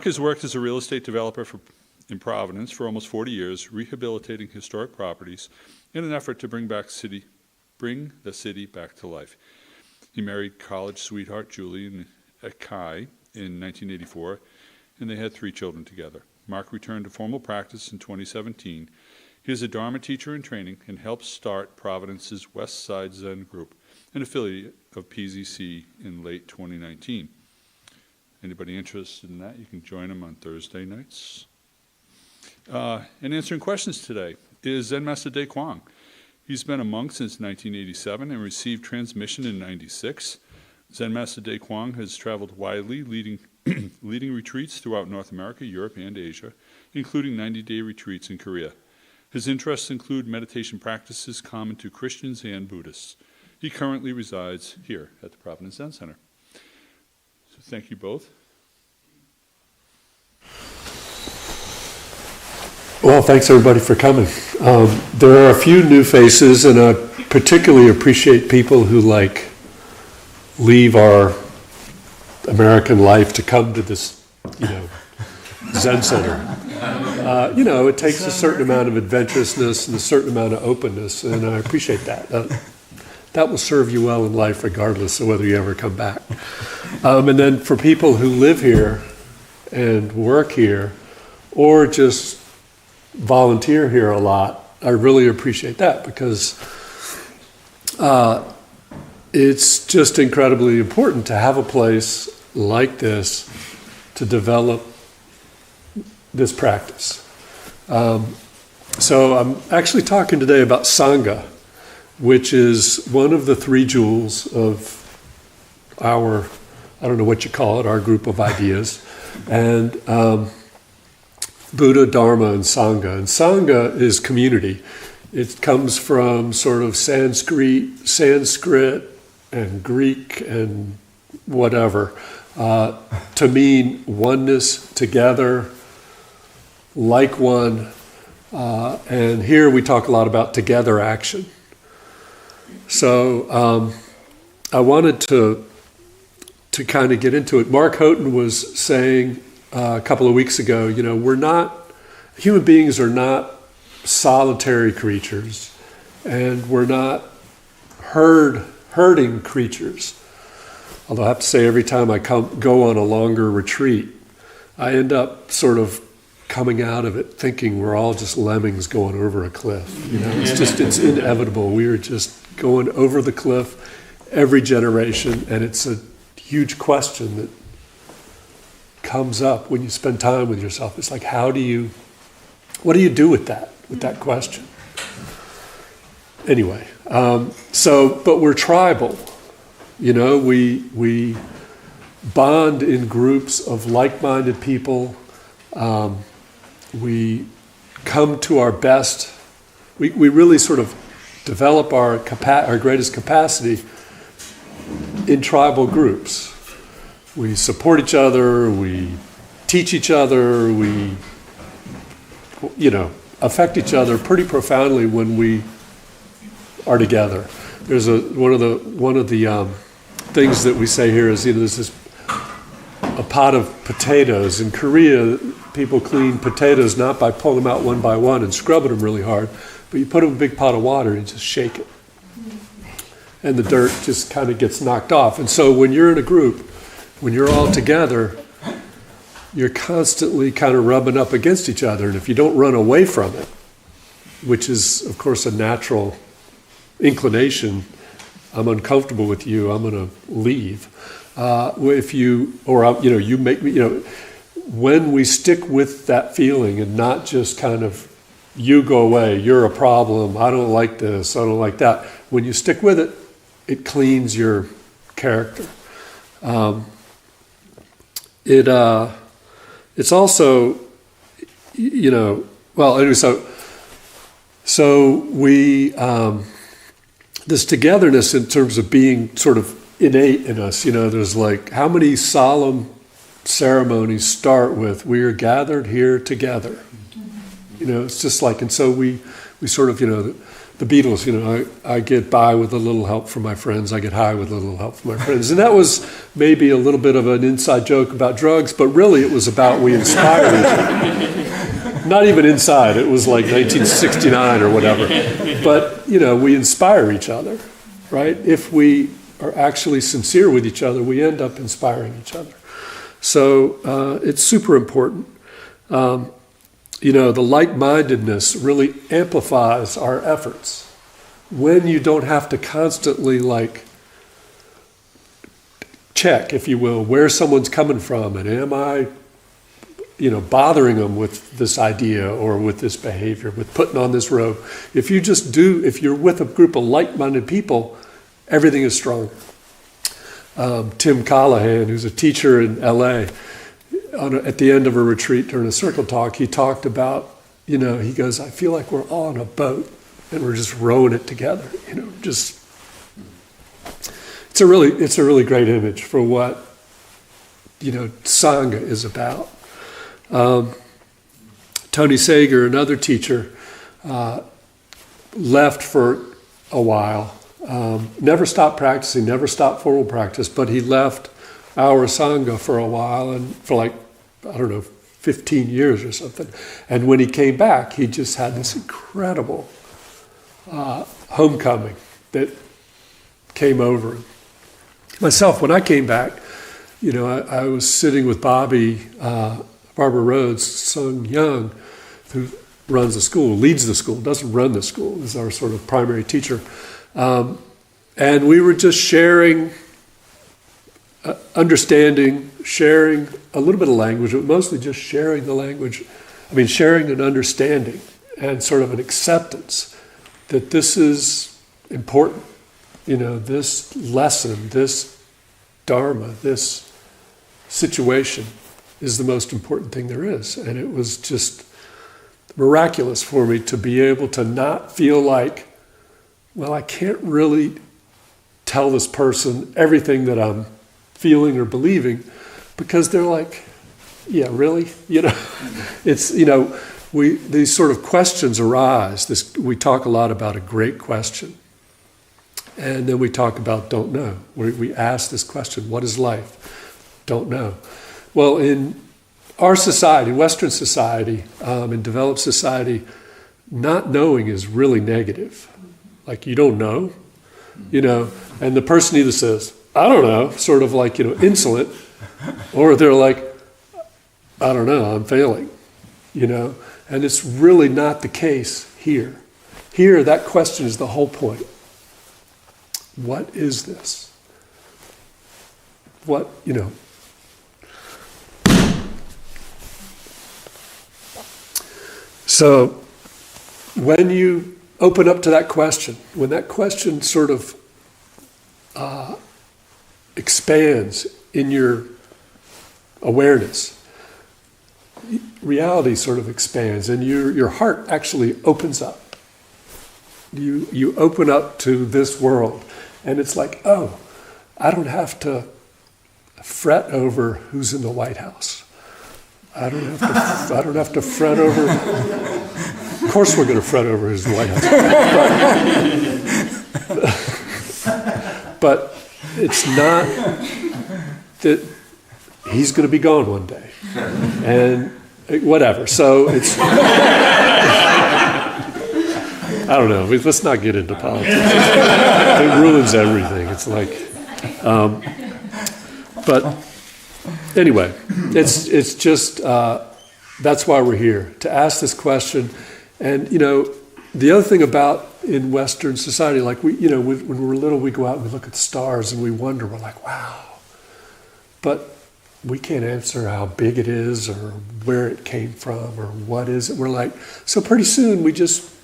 has worked as a real estate developer in Providence for almost 40 years, rehabilitating historic properties in an effort to bring the city back to life. He married college sweetheart Julie at Kai in 1984, and they had 3 children together. Mark returned to formal practice in 2017. He is a Dharma teacher in training and helped start Providence's West Side Zen group, an affiliate of PZC, in late 2019. Anybody interested in that, you can join him on Thursday nights. And answering questions today is Zen Master Dae Kwang. He's been a monk since 1987 and received transmission in 96. Zen Master Dae Kwang has traveled widely, leading retreats throughout North America, Europe, and Asia, including 90-day retreats in Korea. His interests include meditation practices common to Christians and Buddhists. He currently resides here at the Providence Zen Center. So thank you both. Well, thanks everybody for coming. There are a few new faces, and I particularly appreciate people who leave our American life to come to this, Zen Center. It takes a certain amount of adventurousness and a certain amount of openness, and I appreciate that. That will serve you well in life regardless of whether you ever come back. And then for people who live here and work here or just volunteer here a lot, I really appreciate that, because it's just incredibly important to have a place like this to develop this practice. So I'm actually talking today about sangha, which is one of the 3 jewels of our, I don't know what you call it, our group of ideas, and Buddha, Dharma, and sangha. And sangha is community. It comes from sort of Sanskrit and Greek and whatever, to mean oneness, together, like one. And here we talk a lot about together action. So I wanted to kind of get into it. Mark Houghton was saying a couple of weeks ago, human beings are not solitary creatures, and we're not herding creatures. Although I have to say, every time I go on a longer retreat, I end up sort of coming out of it thinking we're all just lemmings going over a cliff. It's inevitable. We are just going over the cliff every generation, and it's a huge question that comes up when you spend time with yourself. It's like, what do you do with that question? Anyway, but we're tribal. We bond in groups of like-minded people. We come to our best. We really sort of develop our greatest capacity in tribal groups. We support each other, we teach each other, we affect each other pretty profoundly when we are together. There's one of the things that we say here is, there's a pot of potatoes. In Korea, people clean potatoes not by pulling them out one by one and scrubbing them really hard, but you put them in a big pot of water and just shake it. And the dirt just kind of gets knocked off. And so when you're in a group, when you're all together, you're constantly kind of rubbing up against each other. And if you don't run away from it, which is, of course, a natural inclination, I'm uncomfortable with you, I'm going to leave. You make me, when we stick with that feeling and not just kind of, you go away, you're a problem, I don't like this, I don't like that. When you stick with it, it cleans your character. It's also, anyway, so we, this togetherness in terms of being sort of innate in us, there's how many solemn ceremonies start with, we are gathered here together. It's just and so we sort of, the Beatles, I get by with a little help from my friends. I get high with a little help from my friends. And that was maybe a little bit of an inside joke about drugs, but really it was about we inspired each other. Not even inside. It was like 1969 or whatever. But, we inspire each other, right? If we are actually sincere with each other, we end up inspiring each other. So it's super important. The like-mindedness really amplifies our efforts. When you don't have to constantly check, if you will, where someone's coming from, and am I, bothering them with this idea or with this behavior, with putting on this robe. If you're with a group of like-minded people, everything is stronger. Tim Callahan, who's a teacher in LA, at the end of a retreat during a circle talk, he talked about, he goes, I feel like we're all on a boat and we're just rowing it together. It's a really great image for what, sangha is about. Tony Sager, another teacher, left for a while. Never stopped practicing, never stopped formal practice, but he left our sangha for a while, and for 15 years or something. And when he came back, he just had this incredible homecoming that came over him. Myself, when I came back, I was sitting with Barbara Rhodes, Sung Young, who runs the school, leads the school, doesn't run the school, is our sort of primary teacher. And we were just sharing, understanding, sharing a little bit of language, but mostly just sharing the language. Sharing an understanding and sort of an acceptance that this is important. This lesson, this Dharma, this situation is the most important thing there is. And it was just miraculous for me to be able to not feel like, well, I can't really tell this person everything that I'm feeling or believing, because they're like, yeah, really? It's, these sort of questions arise. We talk a lot about a great question. And then we talk about don't know. We ask this question, what is life? Don't know. Well, in our society, Western society, in developed society, not knowing is really negative. Like, you don't know, and the person either says, I don't know, sort of like, insolent, or they're like, I don't know, I'm failing, and it's really not the case here. Here, that question is the whole point. What is this? What, So, when you open up to that question, when that question sort of expands in your awareness, reality sort of expands, and your heart actually opens up. You open up to this world, and it's like, oh, I don't have to fret over who's in the White House. I don't have to fret over. Of course, we're going to fret over who's in the White House, but it's not that he's going to be gone one day, and whatever. So it's. I don't know. Let's not get into politics. It ruins everything. It's like, but anyway, it's just that's why we're here, to ask this question. And the other thing about in Western society, like when we're little, we go out and we look at the stars and we wonder. We're like, wow, but we can't answer how big it is or where it came from or what is it. We're like, so pretty soon we just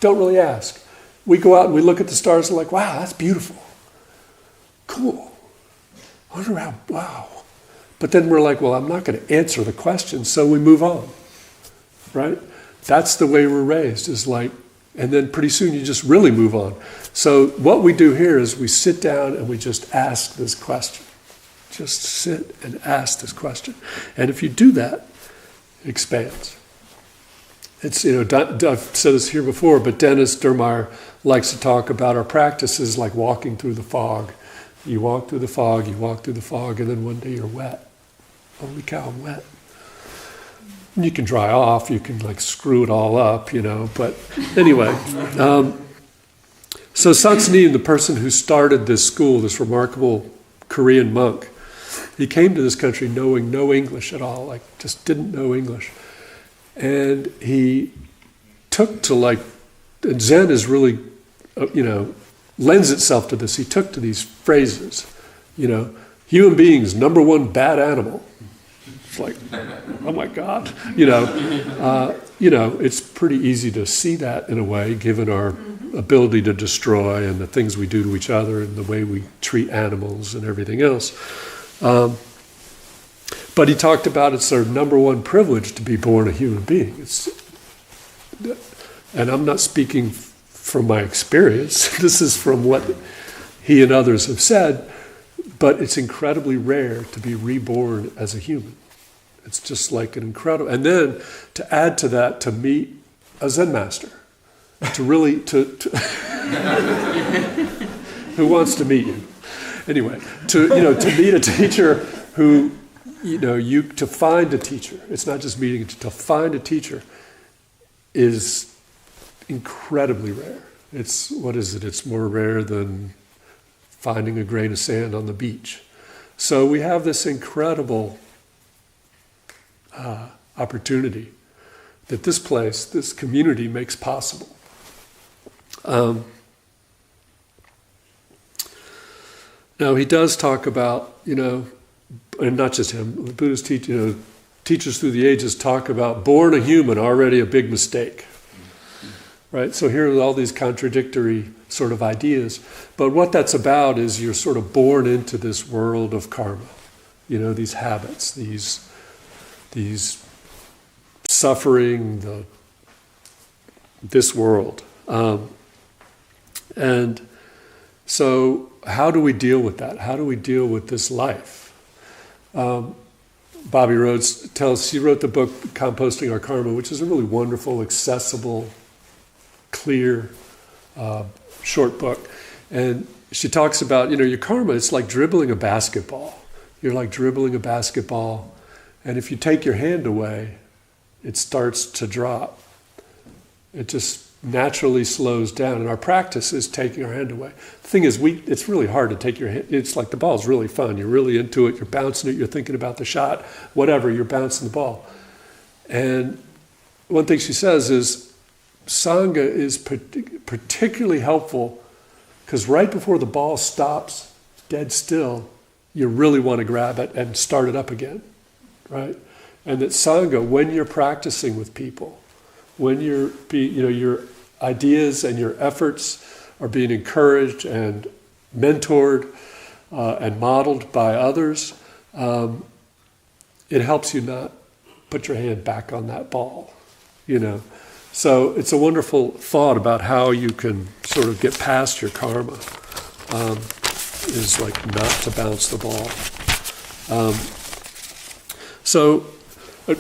don't really ask. We go out and we look at the stars and we're like, wow, that's beautiful. Cool. I wonder how, wow. But then we're like, well, I'm not going to answer the question, so we move on. Right? That's the way we're raised, is like, and then pretty soon you just really move on. So what we do here is we sit down and we just ask this question. Just sit and ask this question. And if you do that, it expands. it's, I've said this here before, but Dennis Dermeyer likes to talk about our practices like walking through the fog. You walk through the fog, you walk through the fog, and then one day you're wet. Holy cow, I'm wet. And you can dry off, you can like screw it all up, but anyway. So Satsuni, the person who started this school, this remarkable Korean monk, he came to this country knowing no English at all, like just didn't know English. And he took to and Zen is really, lends itself to this. He took to these phrases, human beings, number one bad animal. It's like, oh my God, it's pretty easy to see that in a way, given our ability to destroy and the things we do to each other and the way we treat animals and everything else. But he talked about it's our number one privilege to be born a human being. And I'm not speaking from my experience. This is from what he and others have said. But it's incredibly rare to be reborn as a human. It's just like an incredible. And then to add to that, to meet a Zen master, to really who wants to meet you. Anyway, to meet a teacher who. To find a teacher, it's not just meeting, to find a teacher is incredibly rare. It's more rare than finding a grain of sand on the beach. So we have this incredible opportunity that this place, this community makes possible. Now he does talk about, and not just him, the Buddhist teachers through the ages talk about born a human, already a big mistake. Right? So here are all these contradictory sort of ideas. But what that's about is you're sort of born into this world of karma. These habits, these suffering, this world. And so how do we deal with that? How do we deal with this life? Bobby Rhodes she wrote the book Composting Our Karma, which is a really wonderful, accessible, clear, short book. And she talks about, your karma, it's like dribbling a basketball. You're like dribbling a basketball, and if you take your hand away, it starts to drop. It just naturally slows down, and our practice is taking our hand away. The thing is, it's really hard to take your hand. It's like the ball's really fun. You're really into it. You're bouncing it. You're thinking about the shot. Whatever. You're bouncing the ball. And one thing she says is, sangha is particularly helpful because right before the ball stops dead still, you really want to grab it and start it up again, right? And that sangha, when you're practicing with people, when your ideas and your efforts are being encouraged and mentored and modeled by others, it helps you not put your hand back on that ball, So it's a wonderful thought about how you can sort of get past your karma, is like not to bounce the ball. So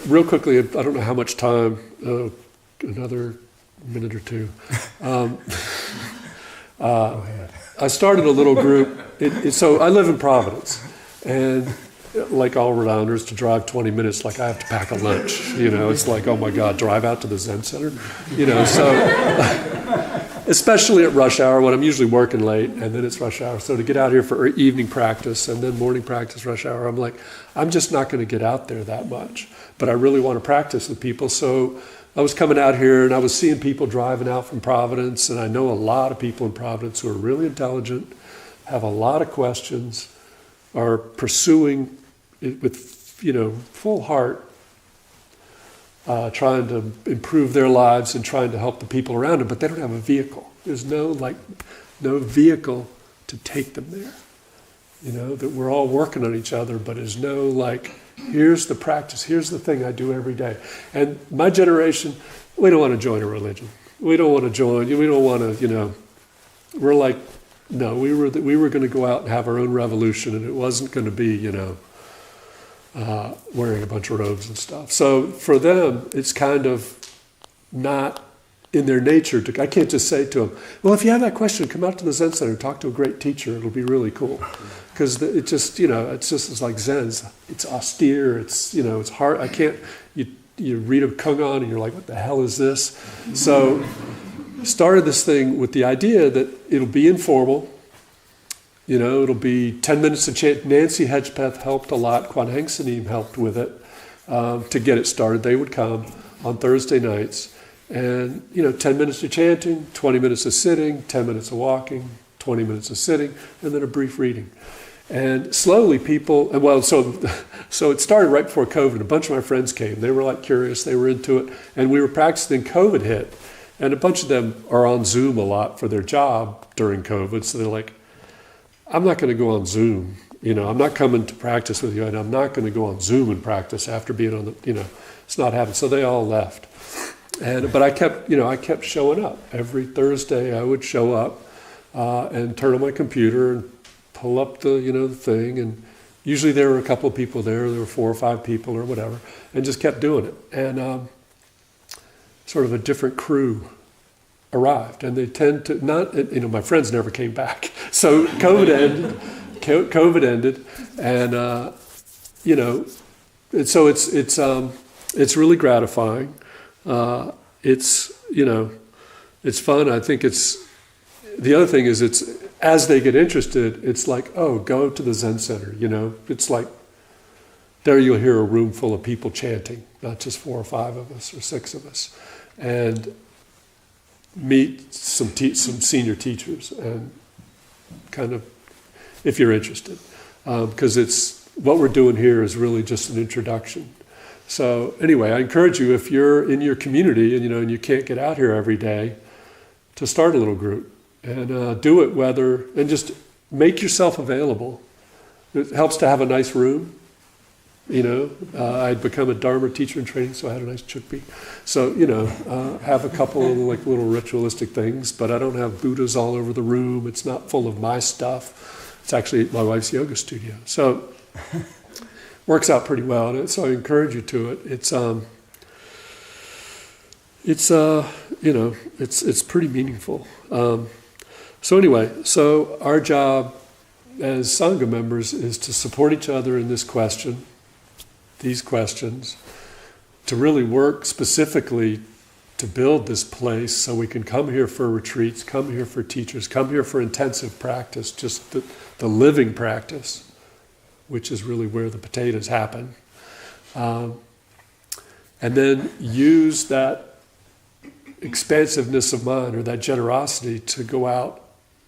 real quickly, I don't know how much time, another minute or two. I started a little group. So I live in Providence, and like all Rhode Islanders, to drive 20 minutes, like I have to pack a lunch. It's like, oh my God, drive out to the Zen Center. So especially at rush hour when I'm usually working late, and then it's rush hour. So to get out here for evening practice and then morning practice, rush hour, I'm like, I'm just not going to get out there that much. But I really want to practice with people. So I was coming out here and I was seeing people driving out from Providence, and I know a lot of people in Providence who are really intelligent, have a lot of questions, are pursuing it with full heart, trying to improve their lives and trying to help the people around them, but they don't have a vehicle. There's no vehicle to take them there. That we're all working on each other, but there's no here's the practice, here's the thing I do every day. And my generation, we don't want to join a religion. We don't want to, we're like, no, we were going to go out and have our own revolution, and it wasn't going to be, wearing a bunch of robes and stuff. So for them, it's kind of not in their nature. I can't just say to them, well, if you have that question, come out to the Zen Center, talk to a great teacher. It'll be really cool. Because it just, it's like Zen. It's austere. It's hard. I can't, you read a koan and you're like, what the hell is this? So started this thing with the idea that it'll be informal. It'll be 10 minutes to chant. Nancy Hedgepeth helped a lot. Kwan Heng Sanim helped with it to get it started. They would come on Thursday nights. And, 10 minutes of chanting, 20 minutes of sitting, 10 minutes of walking, 20 minutes of sitting, and then a brief reading. And slowly people, so it started right before COVID. A bunch of my friends came. They were like curious. They were into it. And we were practicing. COVID hit. And a bunch of them are on Zoom a lot for their job during COVID. So they're like, I'm not going to go on Zoom. I'm not coming to practice with you. And I'm not going to go on Zoom and practice after being on the, it's not happening. So they all left. But I kept showing up. Every Thursday I would show up and turn on my computer and pull up the thing. And usually there were a couple of people there. There were 4 or 5 people or whatever. And just kept doing it. And sort of a different crew arrived. And they tend to not, my friends never came back. So COVID ended. And, and so it's really gratifying. It's fun. I think the other thing is as they get interested, it's like, oh, go to the Zen Center, it's like, there you'll hear a room full of people chanting, not just 4 or 5 of us or 6 of us, and meet some senior teachers and kind of, if you're interested, because what we're doing here is really just an introduction. So anyway, I encourage you, if you're in your community and you can't get out here every day, to start a little group and do it and just make yourself available. It helps to have a nice room. I'd become a Dharma teacher in training, so I had a nice chukpi. So, have a couple of little ritualistic things, but I don't have Buddhas all over the room. It's not full of my stuff. It's actually my wife's yoga studio. So works out pretty well, and so I encourage you to it. It's pretty meaningful. So anyway, our job as sangha members is to support each other in these questions, to really work specifically to build this place so we can come here for retreats, come here for teachers, come here for intensive practice, just the living practice, which is really where the potatoes happen. And then use that expansive of mind or that generosity to go out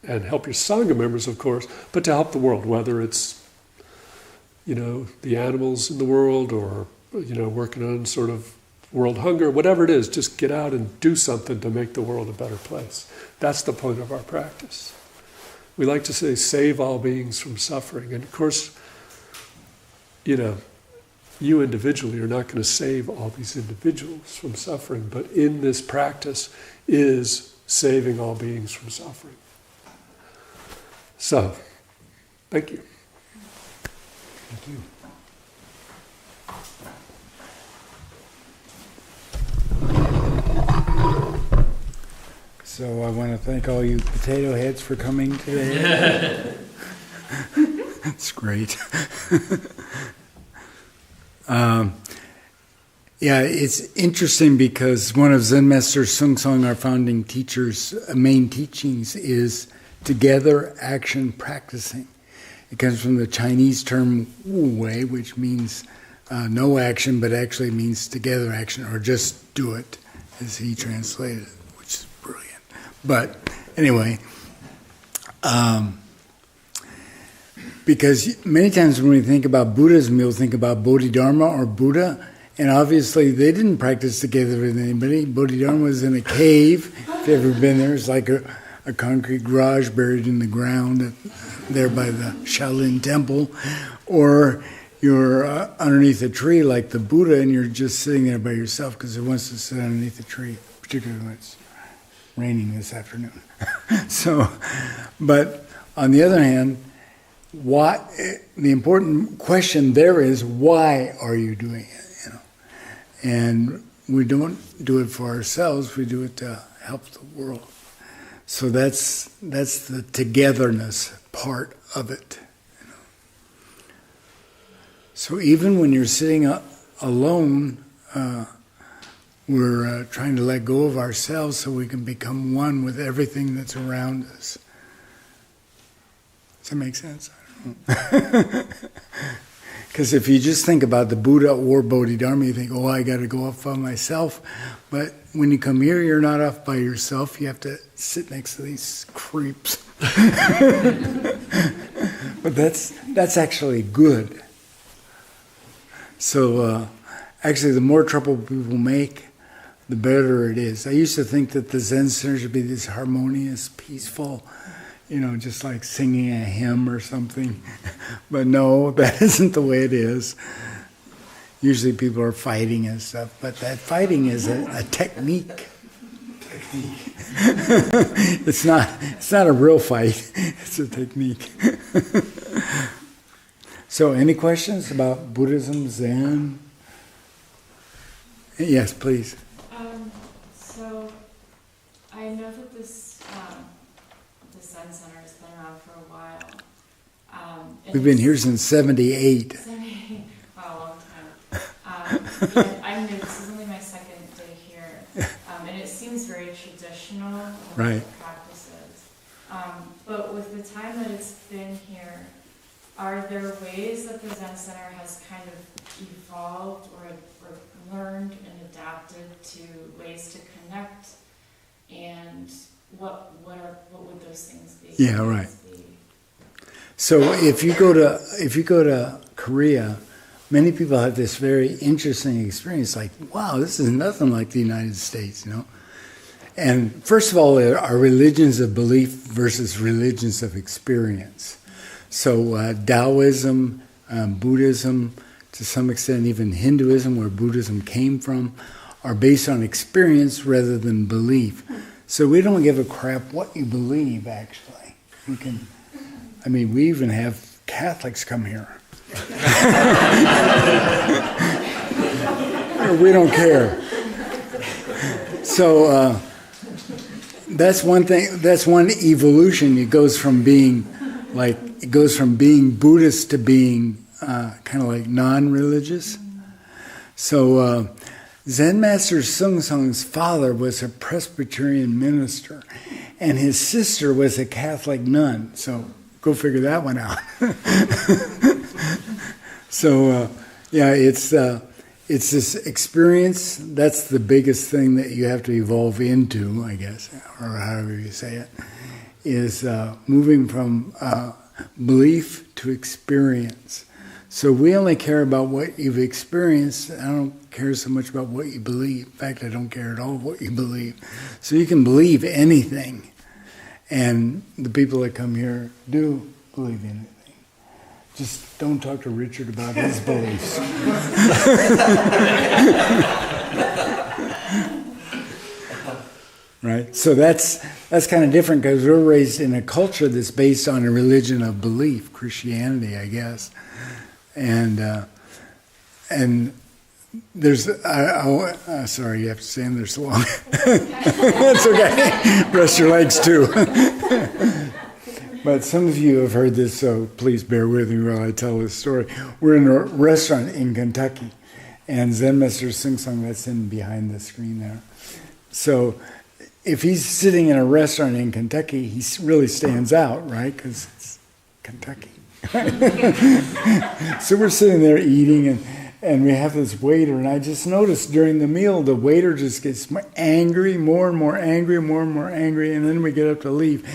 and help your sangha members, of course, but to help the world, whether it's, the animals in the world or, working on sort of world hunger, whatever it is, just get out and do something to make the world a better place. That's the point of our practice. We like to say, save all beings from suffering. And of course, you individually are not going to save all these individuals from suffering, but in this practice is saving all beings from suffering. So, thank you. Thank you. So I want to thank all you potato heads for coming today. That's great. It's interesting because one of Zen Master Sungsong, our founding teacher's main teachings is together action practicing. It comes from the Chinese term Wu Wei, which means no action, but actually means together action, or just do it, as he translated it, which is brilliant. But anyway, because many times when we think about Buddhism, we'll think about Bodhidharma or Buddha, and obviously they didn't practice together with anybody. Bodhidharma was in a cave. If you've ever been there, it's like a concrete garage buried in the ground there by the Shaolin Temple, or you're underneath a tree like the Buddha, and you're just sitting there by yourself because it wants to sit underneath a tree, particularly when it's raining this afternoon. But on the other hand, the important question there is, why are you doing it? And we don't do it for ourselves, we do it to help the world. So that's the togetherness part of it. So even when you're sitting alone, we're trying to let go of ourselves so we can become one with everything that's around us. Does that make sense? Because if you just think about the Buddha or Bodhidharma, you think, oh, I got to go off by myself. But when you come here, you're not off by yourself. You have to sit next to these creeps. But that's actually good. So actually, the more trouble people make, the better it is. I used to think that the Zen Center should be this harmonious, peaceful, just like singing a hymn or something. But no, that isn't the way it is. Usually people are fighting and stuff, but that fighting is a technique. It's not a real fight. It's a technique. So any questions about Buddhism, Zen? Yes, please. So I know that this Zen Center has been around for a while. We've been here since 78. Wow, a long time. I'm new. This is only my second day here, and it seems very traditional in Right. the practices. But with the time that it's been here, are there ways that the Zen Center has kind of evolved or learned and adapted to ways to connect? And what would those things be? Yeah, right. So if you go to Korea, many people have this very interesting experience. Like, wow, this is nothing like the United States, And first of all, there are religions of belief versus religions of experience. So Taoism, Buddhism, to some extent even Hinduism, where Buddhism came from, are based on experience rather than belief. So we don't give a crap what you believe, actually. We even have Catholics come here. We don't care. So that's one thing. That's one evolution. It goes from being Buddhist to being kind of like non-religious. So Zen Master Sung Sung's father was a Presbyterian minister, and his sister was a Catholic nun. So go figure that one out. So it's this experience. That's the biggest thing that you have to evolve into, I guess, or however you say it, is moving from belief to experience. So we only care about what you've experienced. I don't care so much about what you believe. In fact, I don't care at all what you believe. So you can believe anything. And the people that come here do believe anything. Just don't talk to Richard about his beliefs. Right? So that's kind of different because we're raised in a culture that's based on a religion of belief, Christianity, I guess. And there's, sorry, you have to stand there so long. That's okay. Rest your legs too. But some of you have heard this, so please bear with me while I tell this story. We're in a restaurant in Kentucky, and Zen Master Sung Sung, that's in behind the screen there. So if he's sitting in a restaurant in Kentucky, he really stands out, right? Because it's Kentucky. So we're sitting there eating, and we have this waiter, and I just noticed during the meal, the waiter just gets angry, more and more angry, more and more angry, and then we get up to leave.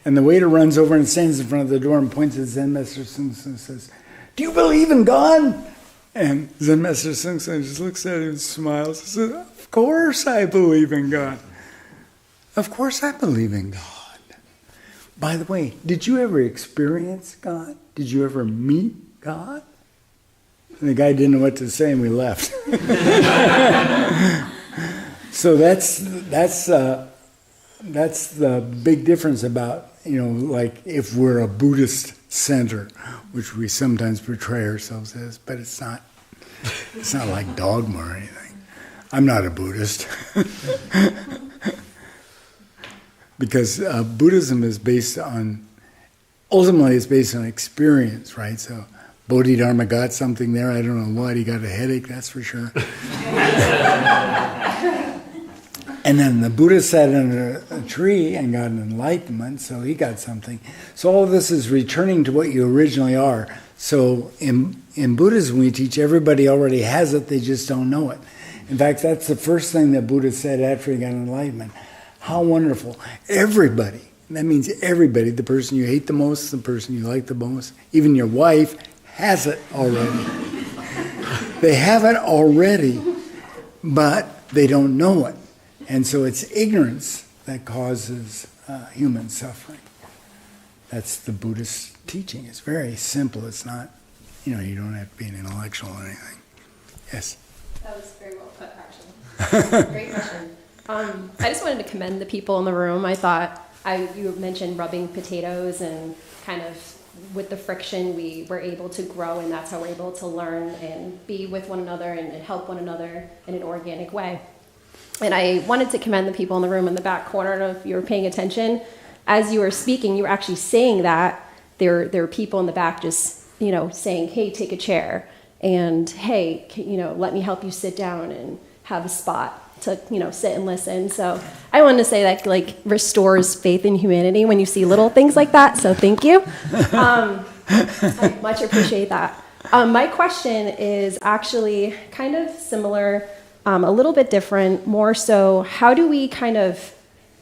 And the waiter runs over and stands in front of the door and points at Zen Master Sung Sung and says, "Do you believe in God?" And Zen Master Sung Sung just looks at him and smiles and says, "Of course I believe in God. Of course I believe in God. By the way, did you ever experience God? Did you ever meet God?" And the guy didn't know what to say, and we left. So that's the big difference about, like if we're a Buddhist center, which we sometimes portray ourselves as, but it's not like dogma or anything. I'm not a Buddhist. Because Buddhism is ultimately it's based on experience, right? So Bodhidharma got something there. I don't know what. He got a headache, that's for sure. And then the Buddha sat under a tree and got an enlightenment, so he got something. So all of this is returning to what you originally are. So in Buddhism, we teach everybody already has it, they just don't know it. In fact, that's the first thing that Buddha said after he got enlightenment. How wonderful. Everybody, that means everybody, the person you hate the most, the person you like the most, even your wife, has it already. They have it already, but they don't know it. And so it's ignorance that causes human suffering. That's the Buddhist teaching. It's very simple. It's not, you don't have to be an intellectual or anything. Yes? That was very well put, actually. Great question. I just wanted to commend the people in the room. I thought, you mentioned rubbing potatoes and kind of with the friction we were able to grow, and that's how we're able to learn and be with one another and help one another in an organic way. And I wanted to commend the people in the room in the back corner. I don't know if you were paying attention. As you were speaking, you were actually saying that. There were people in the back just, saying, hey, take a chair. And, hey, let me help you sit down and have a spot to, sit and listen. So I wanted to say that, restores faith in humanity when you see little things like that. So thank you. I much appreciate that. My question is actually kind of similar, a little bit different, more so how do we kind of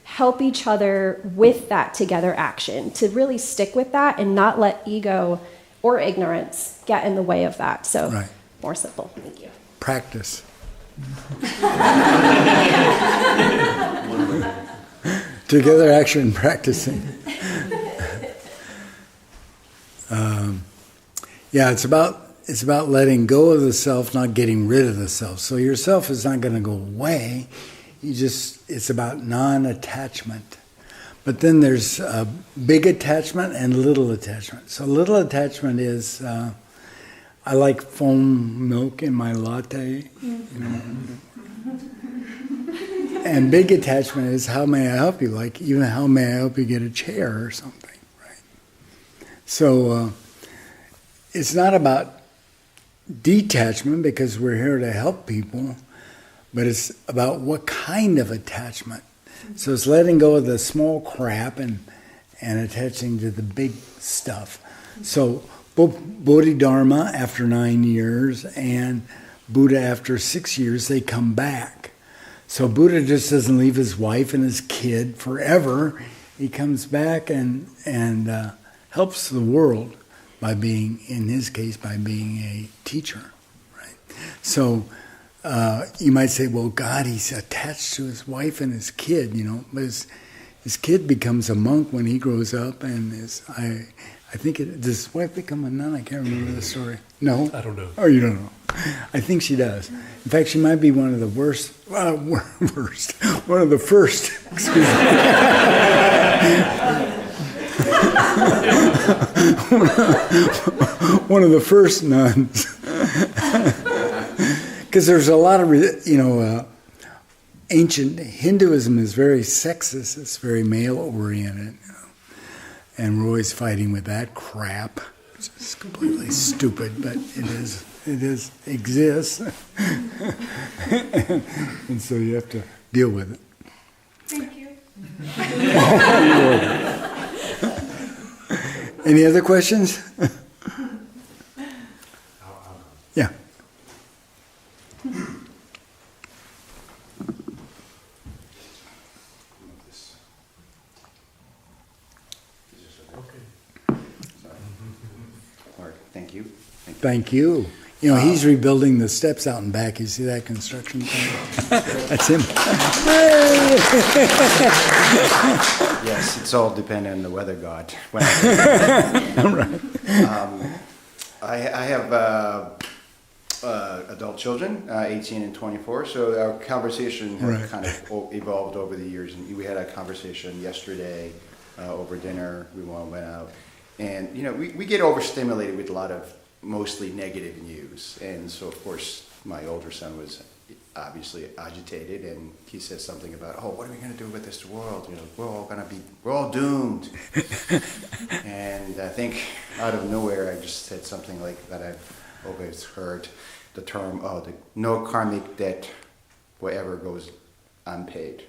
help each other with that together action, to really stick with that and not let ego or ignorance get in the way of that. So right. More simple. Thank you. Practice. Together action, practicing. It's about letting go of the self, not getting rid of the self. So your self is not going to go away. It's about non-attachment. But then there's big attachment and little attachment. So little attachment is, I like foam milk in my latte. And big attachment is, how may I help you? Like, even how may I help you get a chair or something, right? So it's not about detachment, because we're here to help people, but it's about what kind of attachment. So it's letting go of the small crap and attaching to the big stuff. So Bodhidharma after 9 years and Buddha after 6 years, they come back. So Buddha just doesn't leave his wife and his kid forever. He comes back and helps the world by being, in his case, by being a teacher, right? So you might say, well, God, he's attached to his wife and his kid, but his kid becomes a monk when he grows up, and I think does his wife become a nun? I can't remember the story. No? I don't know. Oh, you don't know. I think she does. In fact, she might be one of the one of the first, excuse me. One of the first nuns. Because there's a lot of, ancient Hinduism is very sexist. It's very male-oriented. And we're always fighting with that crap, which is completely stupid, but it exists. And so you have to deal with it. Thank you. Any other questions? Yeah. Thank you. He's rebuilding the steps out in back. You see that construction thing? That's him. Yes, it's all dependent on the weather god. Right. I have adult children, 18 and 24, so our conversation has kind of evolved over the years. And we had a conversation yesterday over dinner. We went out. And, we get overstimulated with a lot of mostly negative news. And so, of course, my older son was obviously agitated, and he says something about, oh, what are we going to do with this world? We're all doomed. And I think out of nowhere, I just said something like that I've always heard, the term, no karmic debt wherever goes unpaid.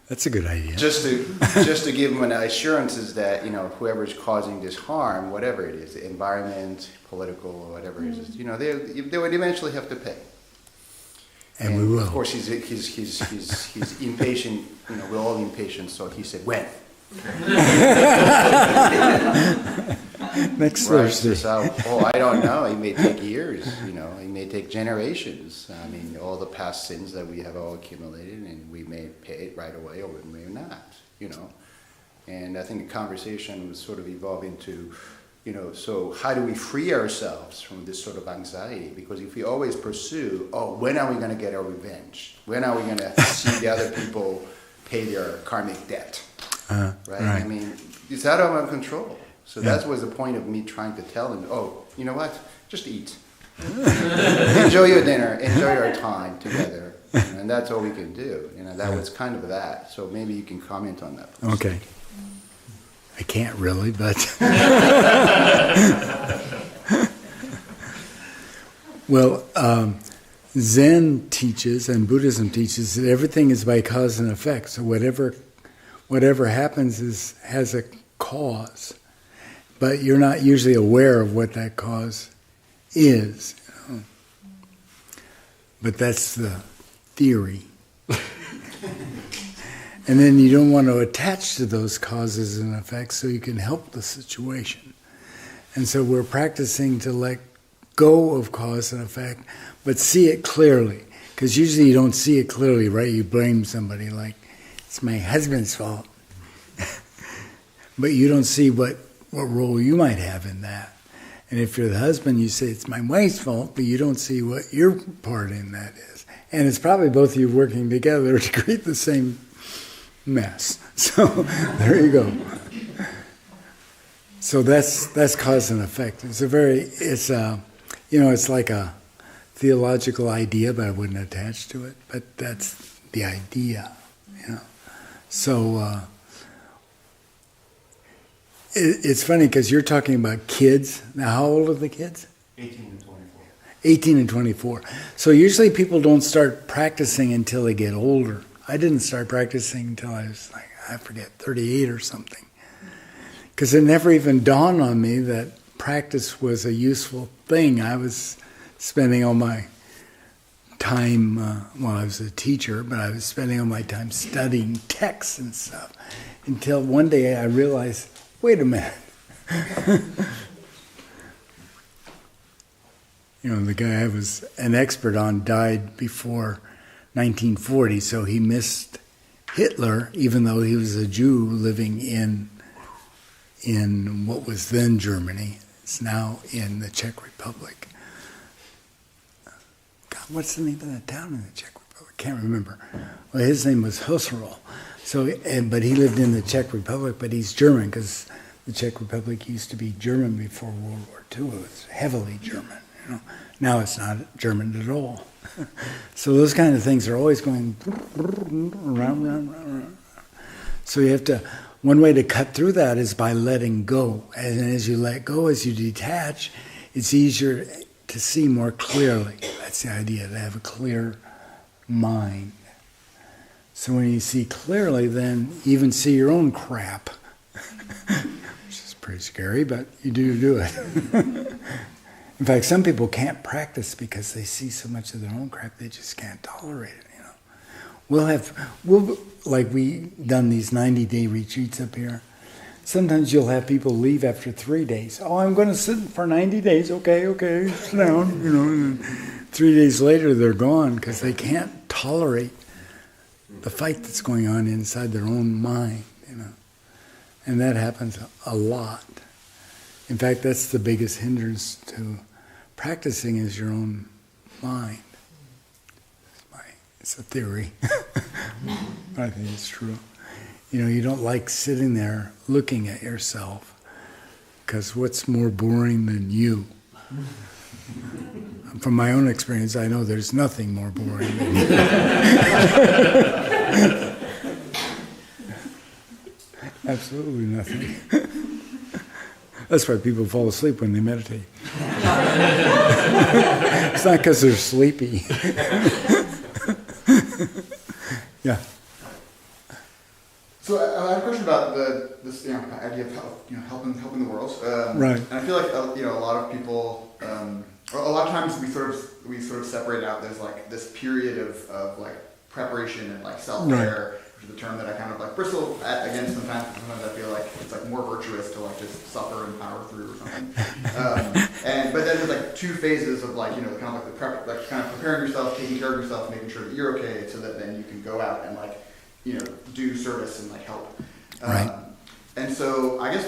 That's a good idea. Just to give them an assurance is that, whoever's causing this harm, whatever it is, the environment, political, or whatever it is, they would eventually have to pay. And we will. Of course, he's impatient. We're all impatient. So he said, when? Next Right. Thursday. So, I don't know. It may take years. It may take generations. I mean, all the past sins that we have all accumulated, and we may pay it right away, or we may not. And I think the conversation was sort of evolving to, so how do we free ourselves from this sort of anxiety? Because if we always pursue, when are we going to get our revenge? When are we going to see the other people pay their karmic debt? Right? I mean, it's out of our control. So that was the point of me trying to tell him, you know what? Just eat. Enjoy your dinner. Enjoy our time together. And that's all we can do. That was kind of that. So maybe you can comment on that. Okay. I can't really, but... Well, Zen teaches and Buddhism teaches that everything is by cause and effect. So whatever happens has a cause. But you're not usually aware of what that cause is. But that's the theory. And then you don't want to attach to those causes and effects so you can help the situation. And so we're practicing to let go of cause and effect, but see it clearly. Because usually you don't see it clearly, right? You blame somebody like, it's my husband's fault. But you don't see what role you might have in that. And if you're the husband, you say, it's my wife's fault, but you don't see what your part in that is. And it's probably both of you working together to create the same mess. So there you go. So that's cause and effect. It's like a theological idea, but I wouldn't attach to it. But that's the idea, So it's funny because you're talking about kids. Now, how old are the kids? 18 and 24. 18 and 24. So usually people don't start practicing until they get older. I didn't start practicing until I was 38 or something. Because it never even dawned on me that practice was a useful thing. I was spending all my time, I was a teacher, but I was spending all my time studying texts and stuff. Until one day I realized, wait a minute. The guy I was an expert on died before 1940, so he missed Hitler, even though he was a Jew living in what was then Germany. It's now in the Czech Republic. God, what's the name of that town in the Czech Republic? I can't remember. Well, his name was Husserl. But he lived in the Czech Republic, but he's German because the Czech Republic used to be German before World War II. It was heavily German. Now it's not German at all. So those kind of things are always going round. So you have to, one way to cut through that is by letting go. And as you let go, as you detach, it's easier to see more clearly. That's the idea, to have a clear mind. So when you see clearly, then you even see your own crap. Which is pretty scary, but you do it. In fact, some people can't practice because they see so much of their own crap, they just can't tolerate it, We'll we done these 90-day retreats up here. Sometimes you'll have people leave after 3 days. Oh, I'm going to sit for 90 days. Okay, sit down, And 3 days later, they're gone because they can't tolerate the fight that's going on inside their own mind, And that happens a lot. In fact, that's the biggest hindrance to practicing is your own mind. It's a theory. I think it's true. You don't like sitting there looking at yourself because what's more boring than you? from my own experience, I know there's nothing more boring than absolutely nothing. That's why people fall asleep when they meditate. It's not because they're sleepy. Yeah. So I have a question about this idea of helping the world. Right. And I feel like a lot of people, a lot of times we sort of separate out. There's like this period of like preparation and like self-care, which is the term that I kind of like bristle at again sometimes. Sometimes I feel like it's like more virtuous to like just suffer and power through or something. But then there's like two phases of like kind of like the prep, like kind of preparing yourself, taking care of yourself, making sure that you're okay, so that then you can go out and like do service and like help. Right. And so I guess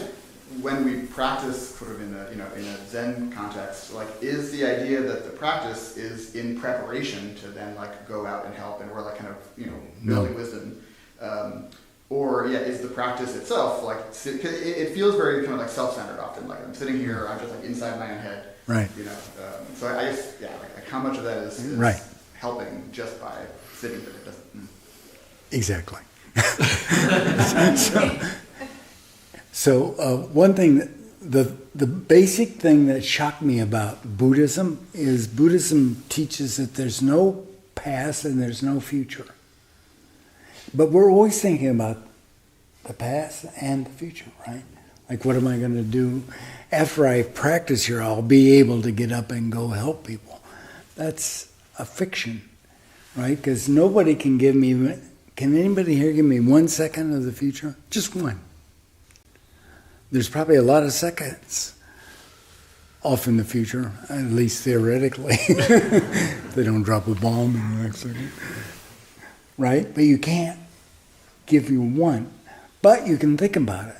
when we practice sort of in a Zen context, like is the idea that the practice is in preparation to then like go out and help, and we're like kind of building wisdom, or is the practice itself like it feels very kind of like self-centered often, like I'm sitting here, I'm just like inside my own head, Right. So I guess like how much of that is Right. helping just by sitting there. It doesn't. Exactly. So one thing, the basic thing that shocked me about Buddhism is Buddhism teaches that there's no past and there's no future. But we're always thinking about the past and the future, right? Like, what am I going to do after I practice here? I'll be able to get up and go help people. That's a fiction, right? Because nobody can give me. Can anybody here give me 1 second of the future? Just one. There's probably a lot of seconds off in the future, at least theoretically. They don't drop a bomb in the next second. Right? But you can't give you one. But you can think about it.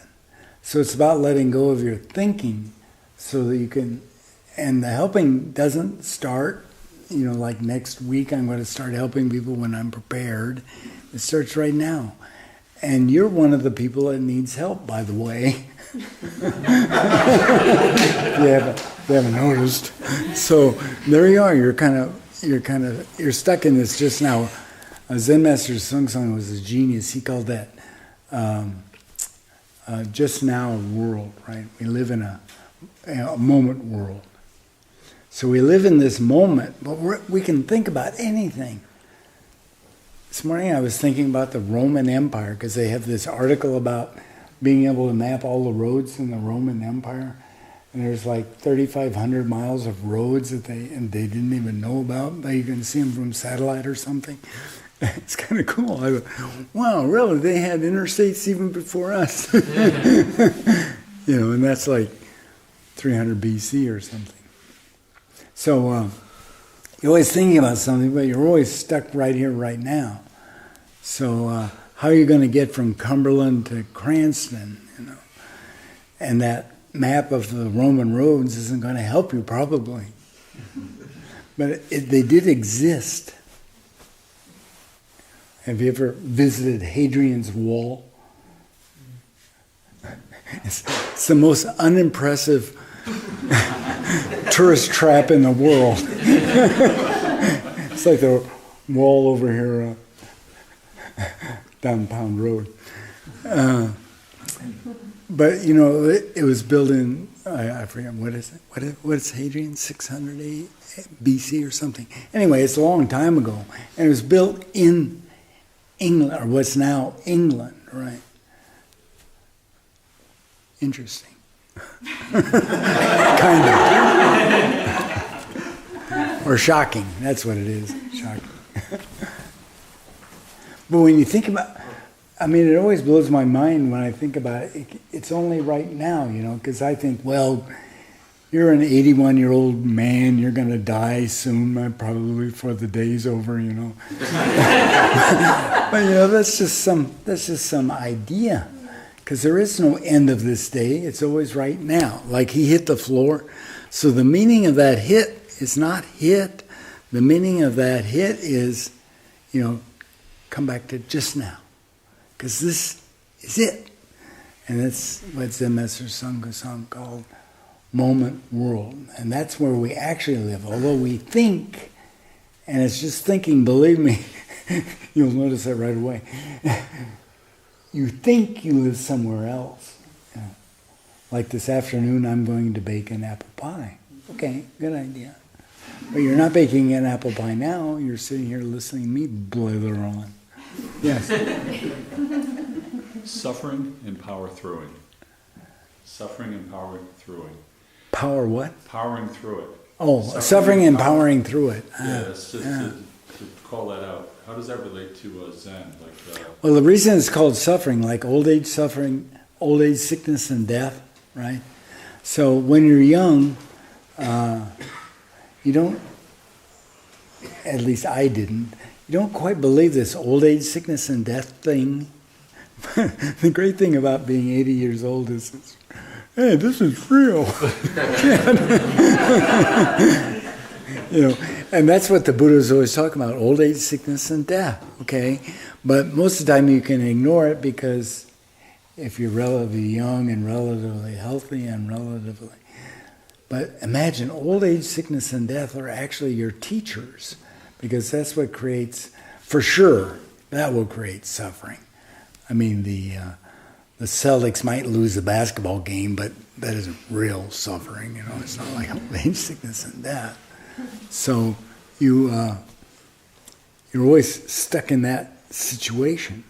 So it's about letting go of your thinking so that you can, and the helping doesn't start, like next week I'm going to start helping people when I'm prepared. It starts right now. And you're one of the people that needs help, by the way. You haven't noticed. So there you are. You're stuck in this just now. Zen Master Dae was a genius. He called that just now world, right? We live in a moment world. So we live in this moment, but we can think about anything. This morning I was thinking about the Roman Empire, because they have this article about being able to map all the roads in the Roman Empire. And there's like 3,500 miles of roads that they didn't even know about, but you can see them from satellite or something. It's kind of cool. I go, wow, really? They had interstates even before us. And that's like 300 BC or something. So you're always thinking about something, but you're always stuck right here, right now. So how are you going to get from Cumberland to Cranston? And that map of the Roman roads isn't going to help you, probably. But they did exist. Have you ever visited Hadrian's Wall? It's the most unimpressive tourist trap in the world. It's like the wall over here down Pound Road. But, it was built in, I forget, what is it? What is Hadrian? 600 BC or something. Anyway, it's a long time ago. And it was built in England, or what's now England, right? Interesting. Kind of. Or shocking. That's what it is. Shocking. But when you think about, it always blows my mind when I think about it. It's only right now, because I think, well, you're an 81-year-old man, you're going to die soon, probably before the day's over, But, that's just some idea. Because there is no end of this day. It's always right now. Like he hit the floor. So the meaning of that hit is not hit. The meaning of that hit is, come back to just now. Because this is it. And that's what Zen Master Dae Kwang called moment world. And that's where we actually live. Although we think, and it's just thinking, believe me, you'll notice that right away. You think you live somewhere else. You know, like this afternoon, I'm going to bake an apple pie. Okay, good idea. But you're not baking an apple pie now. You're sitting here listening to me blather on. Yes. Suffering and power throughing. Suffering and power throughing. Power what? Powering through it. Oh, suffering and powering through it. Yeah, it's just to call that out. How does that relate to Zen? Well, the reason it's called suffering, like old age suffering, old age sickness and death, right? So when you're young, you don't, at least I didn't, you don't quite believe this old age sickness and death thing. The great thing about being 80 years old is, hey, this is real. You know, and that's what the Buddha is always talking about, old age, sickness, and death, okay? But most of the time you can ignore it because if you're relatively young and relatively healthy and relatively... But imagine, old age, sickness, and death are actually your teachers because that's what creates, for sure, that will create suffering. I mean, the Celtics might lose the basketball game, but that isn't real suffering, you know, it's not like old age, sickness, and death. So you're always stuck in that situation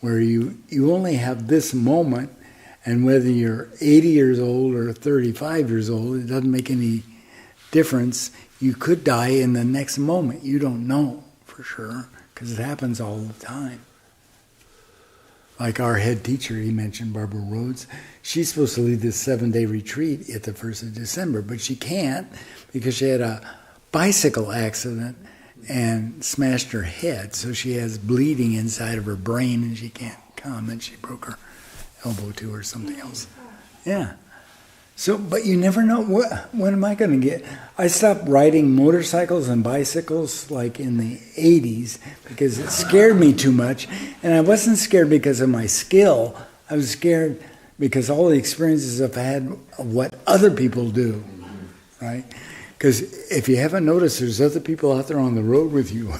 where you only have this moment, and whether you're 80 years old or 35 years old, it doesn't make any difference. You could die in the next moment. You don't know for sure because it happens all the time. Like our head teacher, he mentioned, Barbara Rhodes, she's supposed to lead this 7-day retreat at the 1st of December, but she can't because she had a bicycle accident and smashed her head, so she has bleeding inside of her brain and she can't come, and she broke her elbow too or something else. Yeah. So, but you never know, when am I going to get... I stopped riding motorcycles and bicycles like in the 80s because it scared me too much, and I wasn't scared because of my skill, I was scared because all the experiences I've had of what other people do, right? Because if you haven't noticed, there's other people out there on the road with you.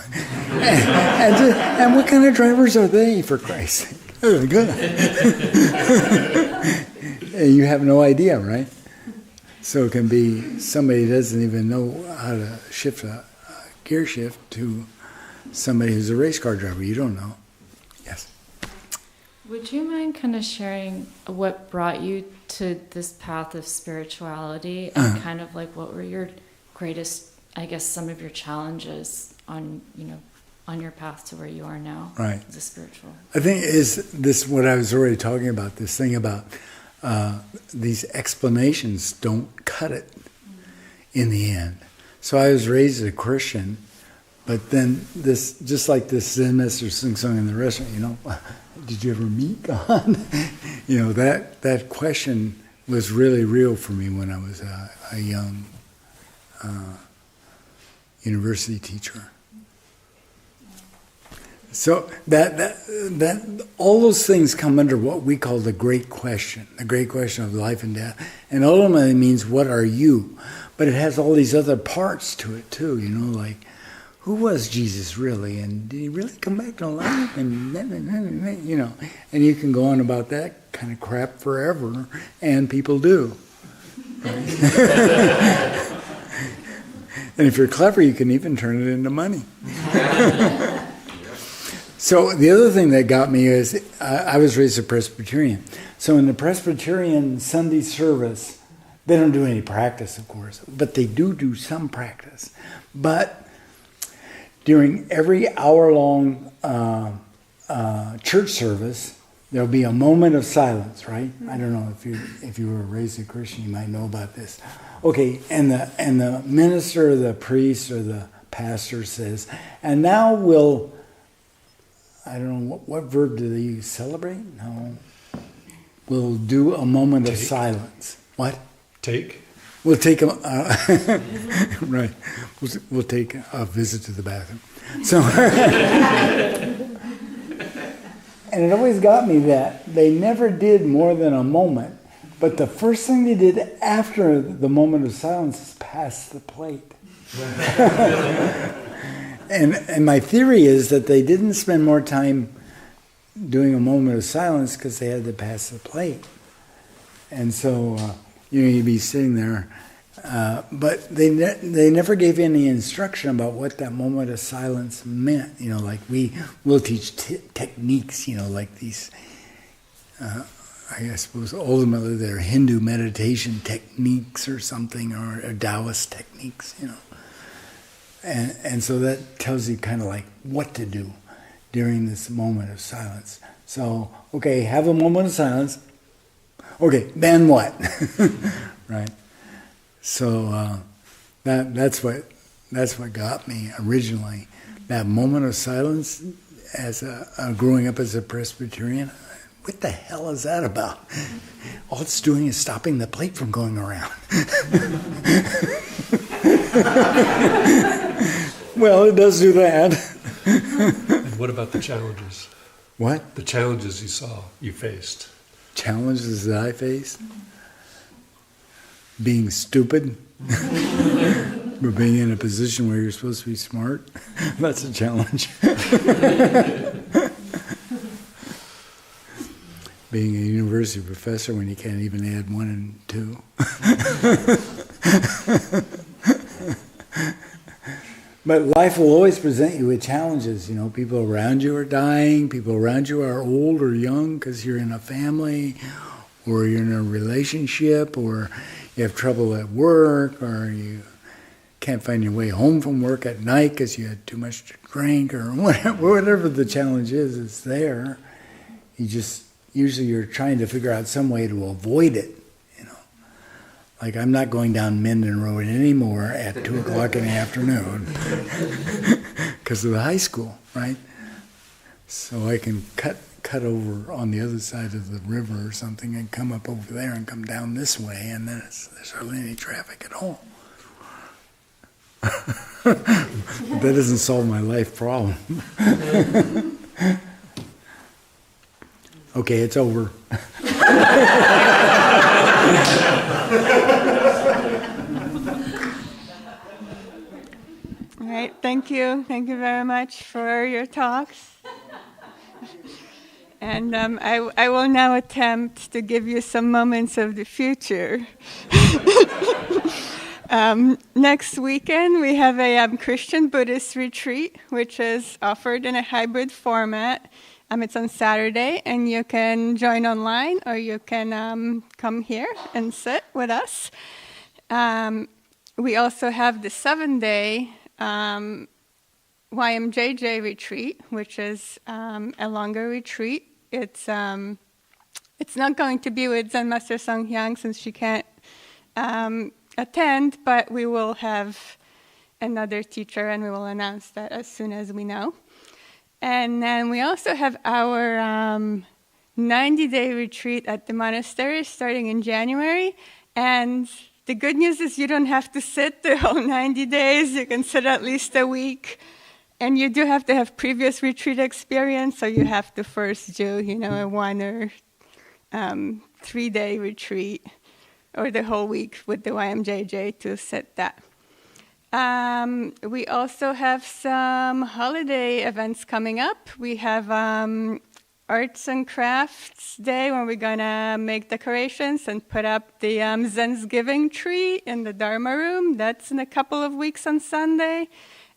and what kind of drivers are they, for Christ's sake? They're good. And you have no idea, right? So it can be somebody who doesn't even know how to shift a gear shift to somebody who's a race car driver. You don't know. Yes. Would you mind kind of sharing what brought you to this path of spirituality and kind of like what were your greatest, I guess, some of your challenges on, you know, on your path to where you are now, right? As a spiritual. I think is this what I was already talking about. This thing about these explanations don't cut it in the end. So I was raised a Christian, but then this, just like this Zen Master sing song in the restaurant, you know, did you ever meet God? You know, that question was really real for me when I was a young university teacher. So that all those things come under what we call the great question of life and death, and ultimately means what are you? But it has all these other parts to it too, you know, like who was Jesus really, and did he really come back to life? And you know, and you can go on about that kind of crap forever, and people do. Right? And if you're clever, you can even turn it into money. So the other thing that got me is I was raised a Presbyterian. So in the Presbyterian Sunday service, they don't do any practice, of course, but they do some practice. But during every hour-long church service, there'll be a moment of silence, right? I don't know if you were raised a Christian, you might know about this. Okay, and the minister or the priest or the pastor says, and now we'll... I don't know, what verb do they use? Celebrate? No. We'll do a moment of silence. What? Take. We'll take a... right. We'll take a visit to the bathroom. So... And it always got me that they never did more than a moment But the first thing they did after the moment of silence is pass the plate. And my theory is that they didn't spend more time doing a moment of silence because they had to pass the plate. And so, you'd be sitting there. But they never gave any instruction about what that moment of silence meant. Like we'll teach techniques, like these, I suppose ultimately they're Hindu meditation techniques or something, or Taoist techniques, And so that tells you kind of like what to do during this moment of silence. So, okay, have a moment of silence. Okay, then what? Right? So that's what got me originally. That moment of silence, as growing up as a Presbyterian, what the hell is that about? All it's doing is stopping the plate from going around. Well, it does do that. And what about the challenges? What? The challenges you faced. Challenges that I faced? Being stupid. Or being in a position where you're supposed to be smart. That's a challenge. Being a university professor when you can't even add 1 and 2. But life will always present you with challenges. People around you are dying, people around you are old or young because you're in a family, or you're in a relationship, or you have trouble at work, or you can't find your way home from work at night because you had too much to drink, or whatever the challenge is, it's there. Usually you're trying to figure out some way to avoid it. Like, I'm not going down Minden Road anymore at 2 o'clock in the afternoon because of the high school, right? So I can cut over on the other side of the river or something and come up over there and come down this way, and then there's hardly any traffic at all. That doesn't solve my life problem. Okay, it's over. All right, thank you. Thank you very much for your talks. And I will now attempt to give you some moments of the future. Next weekend, we have a Christian Buddhist retreat, which is offered in a hybrid format. It's on Saturday, and you can join online, or you can come here and sit with us. We also have the 7-day YMJJ retreat, which is a longer retreat. It's not going to be with Zen Master Song since she can't attend, but we will have another teacher, and we will announce that as soon as we know. And then we also have our 90-day retreat at the monastery starting in January. And the good news is you don't have to sit the whole 90 days. You can sit at least a week. And you do have to have previous retreat experience, so you have to first do, a 1 or 3-day retreat, or the whole week with the YMJJ to sit that. We also have some holiday events coming up. We have Arts and Crafts Day, when we're going to make decorations and put up the Zensgiving tree in the Dharma room. That's in a couple of weeks on Sunday.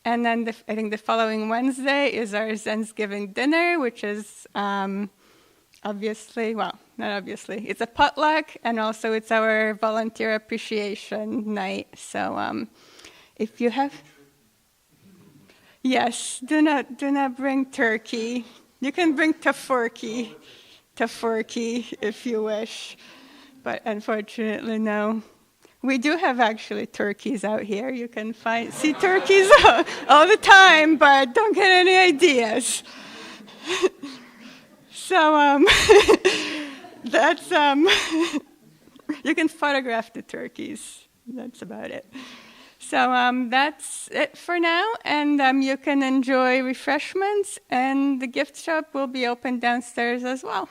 And then I think the following Wednesday is our Zensgiving dinner, which is obviously, well, not obviously, it's a potluck, and also it's our volunteer appreciation night. So if you have, yes, do not bring turkey. You can bring tofurkey if you wish, but unfortunately, no. We do have actually turkeys out here. You can see turkeys all the time, but don't get any ideas. So that's you can photograph the turkeys. That's about it. So that's it for now, and you can enjoy refreshments, and the gift shop will be open downstairs as well.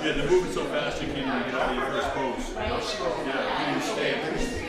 Yeah, they're moving so fast you can't even get out of your first pose. Yeah, you stand.